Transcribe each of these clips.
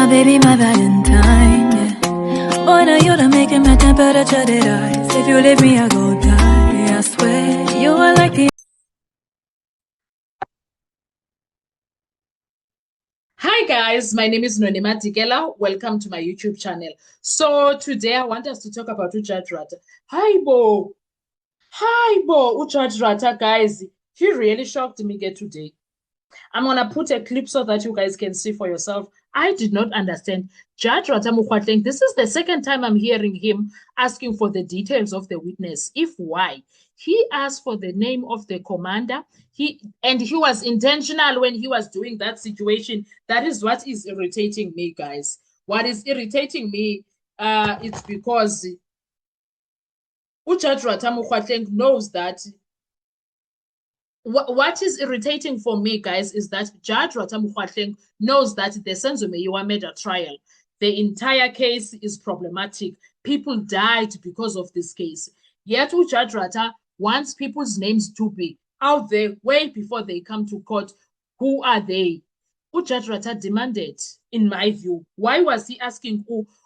my baby, my Valentine, yeah. Boy, now you done making my temperature rise. If you leave me, I go die. I swear, you are like the... Hi guys, my name is Nonima Tigela. Welcome to my YouTube channel. So today I want us to talk about Judge Ratha. Hi Bo, Judge Ratha, guys. He really shocked me today. I'm gonna put a clip so that you guys can see for yourself. I did not understand. Judge Ratha Mukwatleng, this is the second time I'm hearing him asking for the details of the witness. If why? He asked for the name of the commander. He was intentional when he was doing that situation. That is what is irritating me, guys. What is irritating me, it's because Judge Ratha Mukwatleng knows that what is irritating for me, guys, is that Judge Ratha Mukwatleng knows that the Senzo Meyiwa murder trial, the entire case is problematic. People died because of this case. Yet Judge Ratha wants people's names to be out there way before they come to court. Who are they? Judge Ratha demanded, in my view, why was he asking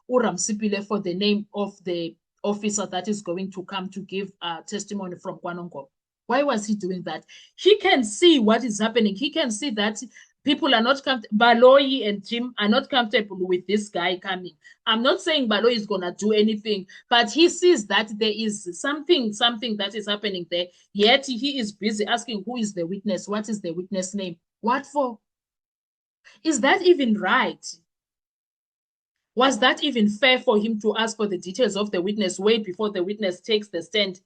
Ramsipile for the name of the officer that is going to come to give testimony from KwaNonkolo? Why was he doing that? He can see what is happening. He can see that people are not comfortable. Baloyi and Jim are not comfortable with this guy coming. I'm not saying Baloyi is going to do anything, but he sees that there is something that is happening there. Yet he is busy asking who is the witness? What is the witness name? What for? Is that even right? Was that even fair for him to ask for the details of the witness way before the witness takes the stand?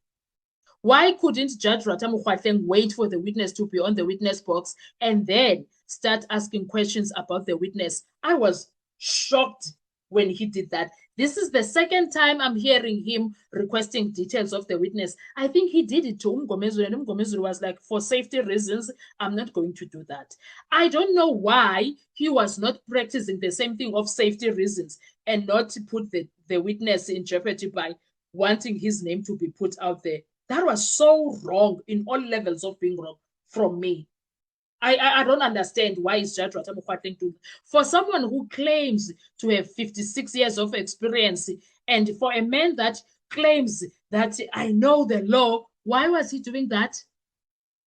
Why couldn't Judge Ratha Mukwatleng wait for the witness to be on the witness box and then start asking questions about the witness? I was shocked when he did that. This is the second time I'm hearing him requesting details of the witness. I think he did it to Mngomezulu, and Mngomezulu was like, for safety reasons, I'm not going to do that. I don't know why he was not practicing the same thing of safety reasons and not to put the witness in jeopardy by wanting his name to be put out there. That was so wrong in all levels of being wrong from me. I don't understand why is Judge Ratha Mukwatleng doing. For someone who claims to have 56 years of experience, and for a man that claims that I know the law, why was he doing that?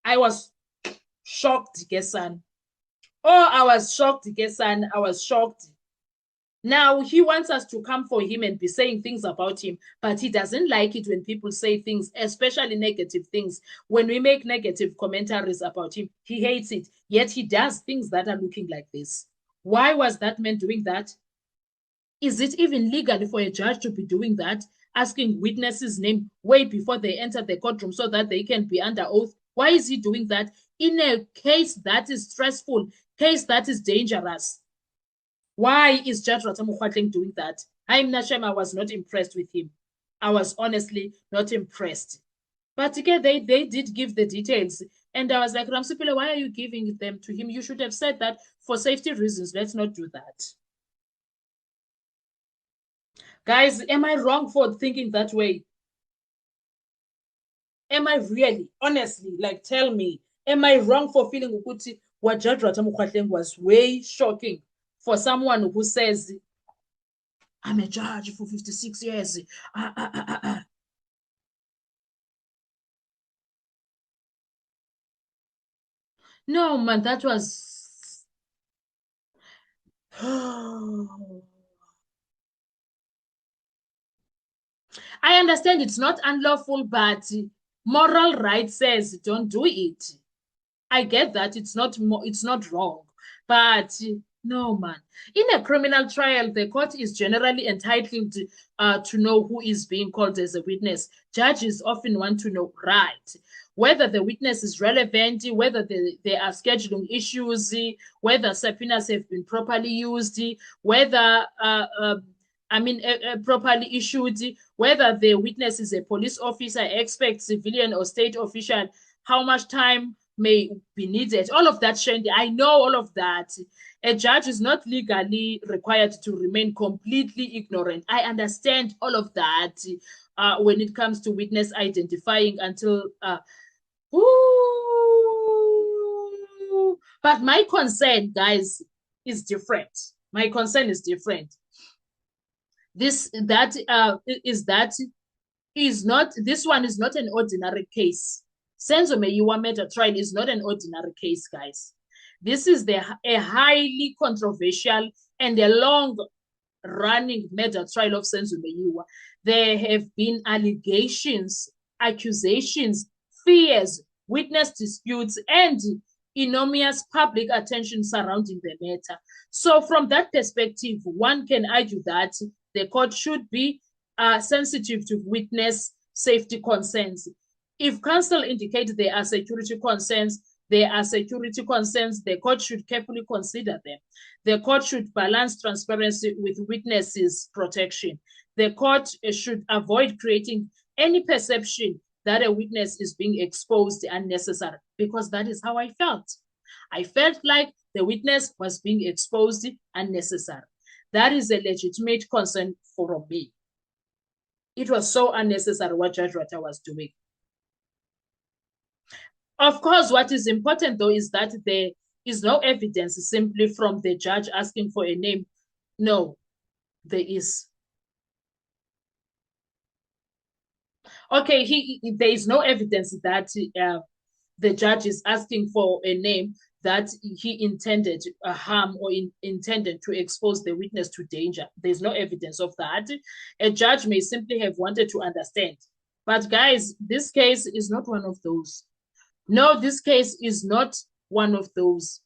I was shocked, Gesan. Oh, I was shocked, Gesan. I was shocked. Now, he wants us to come for him and be saying things about him, but he doesn't like it when people say things, especially negative things. When we make negative commentaries about him, he hates it. Yet he does things that are looking like this. Why was that man doing that? Is it even legal for a judge to be doing that, asking witnesses' name way before they enter the courtroom so that they can be under oath? Why is he doing that in a case that is stressful, case that is dangerous? Why is Judge Ratha Mukwatleng doing that? I'm Nashem, I was not impressed with him. I was honestly not impressed. But again, they did give the details. And I was like, Ramsipile, why are you giving them to him? You should have said that for safety reasons. Let's not do that. Guys, am I wrong for thinking that way? Am I really, honestly, like, tell me, am I wrong for feeling what Judge Ratha Mukwatleng was way shocking? For someone who says, I'm a judge for 56 years. No, man, that was... I understand it's not unlawful, but moral right says don't do it. I get that it's not wrong, but no, man. In a criminal trial, the court is generally entitled to know who is being called as a witness. Judges often want to know, right, whether the witness is relevant, whether there are scheduling issues, whether subpoenas have been properly used, whether properly issued, whether the witness is a police officer, expert, civilian, or state official, how much time may be needed. All of that, Shandy, I know all of that. A judge is not legally required to remain completely ignorant. I understand all of that when it comes to witness identifying until... but my concern, guys, is different. My concern is different. This that is not, this one is not an ordinary case. Senzo Meyiwa murder trial is not an ordinary case, guys. This is a highly controversial and a long running murder trial of Senzo Meyiwa. There have been allegations, accusations, fears, witness disputes, and enormous public attention surrounding the matter. So from that perspective, one can argue that the court should be sensitive to witness safety concerns. If counsel indicates there are security concerns, the court should carefully consider them. The court should balance transparency with witnesses' protection. The court should avoid creating any perception that a witness is being exposed unnecessarily, because that is how I felt. I felt like the witness was being exposed unnecessarily. That is a legitimate concern for me. It was so unnecessary what Judge Rata was doing. Of course, what is important, though, is that there is no evidence simply from the judge asking for a name. No, there is. Okay, there is no evidence that the judge is asking for a name that he intended harm or intended to expose the witness to danger. There's no evidence of that. A judge may simply have wanted to understand. But guys, this case is not one of those. No, this case is not one of those.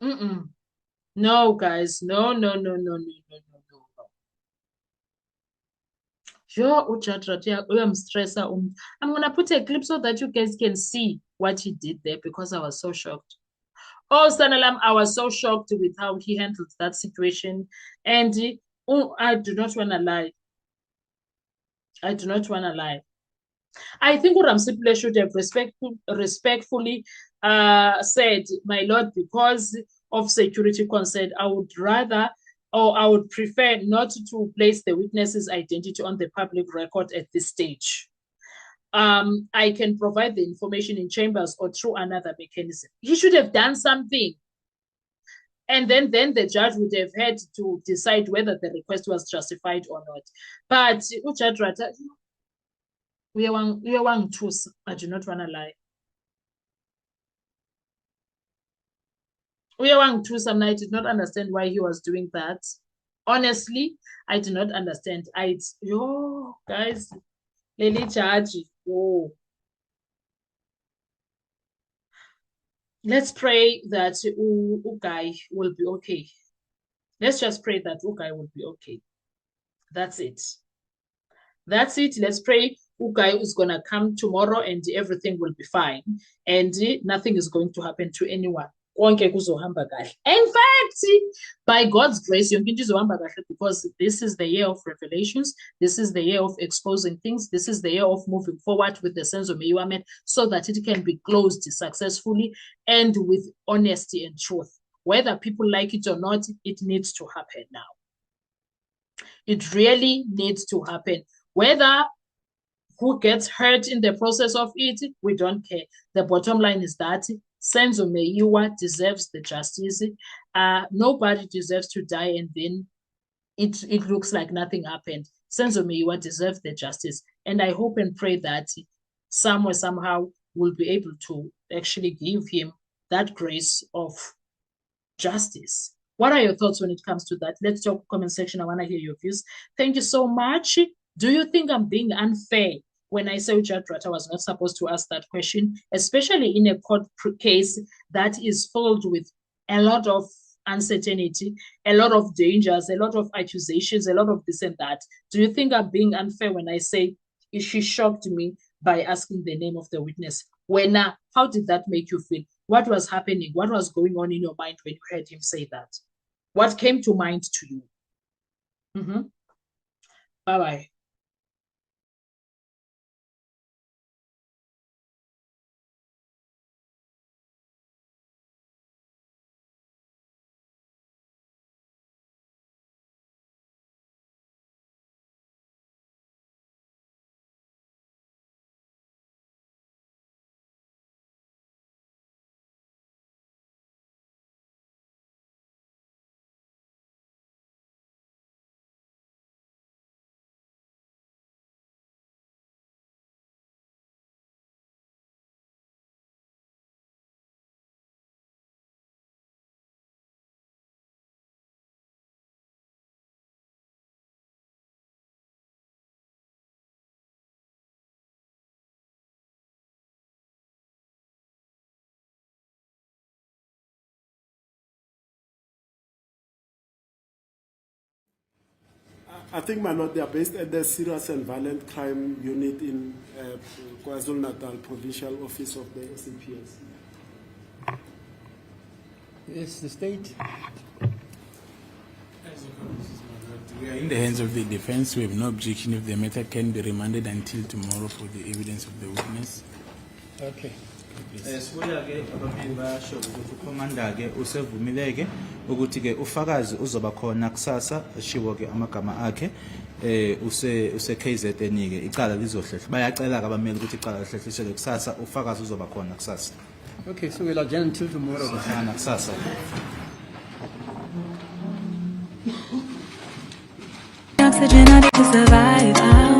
No, guys. No, no, no, no, no, no, no, no. I'm gonna put a clip so that you guys can see what he did there, because I was so shocked. Oh, Sanalam, I was so shocked with how he handled that situation. And I do not want to lie. I do not want to lie. I think Ramsipule should have respectfully said, my lord, because of security concern, I would rather, or I would prefer not to place the witness's identity on the public record at this stage. I can provide the information in chambers or through another mechanism. He should have done something. And then the judge would have had to decide whether the request was justified or not. But Judge Rata, we are one two. I do not want to lie. We are one two. Some I did not understand why he was doing that. Honestly, I do not understand. Guys, Lily Judge. Oh. Let's pray that Ugai will be okay. Let's just pray that Ugai will be okay. That's it. That's it. Let's pray Ugai is going to come tomorrow and everything will be fine. And nothing is going to happen to anyone. In fact, by God's grace, because this is the year of revelations, this is the year of exposing things, this is the year of moving forward with the Senzo Meyiwa so that it can be closed successfully and with honesty and truth. Whether people like it or not, it needs to happen now. It really needs to happen. Whether who gets hurt in the process of it, we don't care. The bottom line is that Senzo Meyiwa deserves the justice. Nobody deserves to die and then it looks like nothing happened. Senzo Meyiwa deserves the justice. And I hope and pray that somewhere, somehow, we'll be able to actually give him that grace of justice. What are your thoughts when it comes to that? Let's talk comment section. I want to hear your views. Thank you so much. Do you think I'm being unfair when I say Judge Rata was not supposed to ask that question, especially in a court case that is filled with a lot of uncertainty, a lot of dangers, a lot of accusations, a lot of this and that? Do you think I'm being unfair when I say she shocked me by asking the name of the witness? How did that make you feel? What was happening? What was going on in your mind when you heard him say that? What came to mind to you? Bye-bye. I think, my lord, they are based at the Serious and Violent Crime Unit in KwaZulu-Natal Provincial Office of the SAPS. Yes, the state. We are in the hands of the defense. We have no objection if the matter can be remanded until tomorrow for the evidence of the witness. Okay. Sibuya-ke abameli basho ukuthi ukhomanda-ke usevumile-ke ukuthi-ke ufakazi uzoba khona kusasa ashiwo-ke amagama akhe use-KZN-ke icala lizohlehla. Bayacela-ke abameli ukuthi icala lihlehliswe kusasa, ufakazi uzoba khona kusasa. Okay, so we'll adjourn until tomorrow. Sihlangana kusasa. Oxygen I need to survive.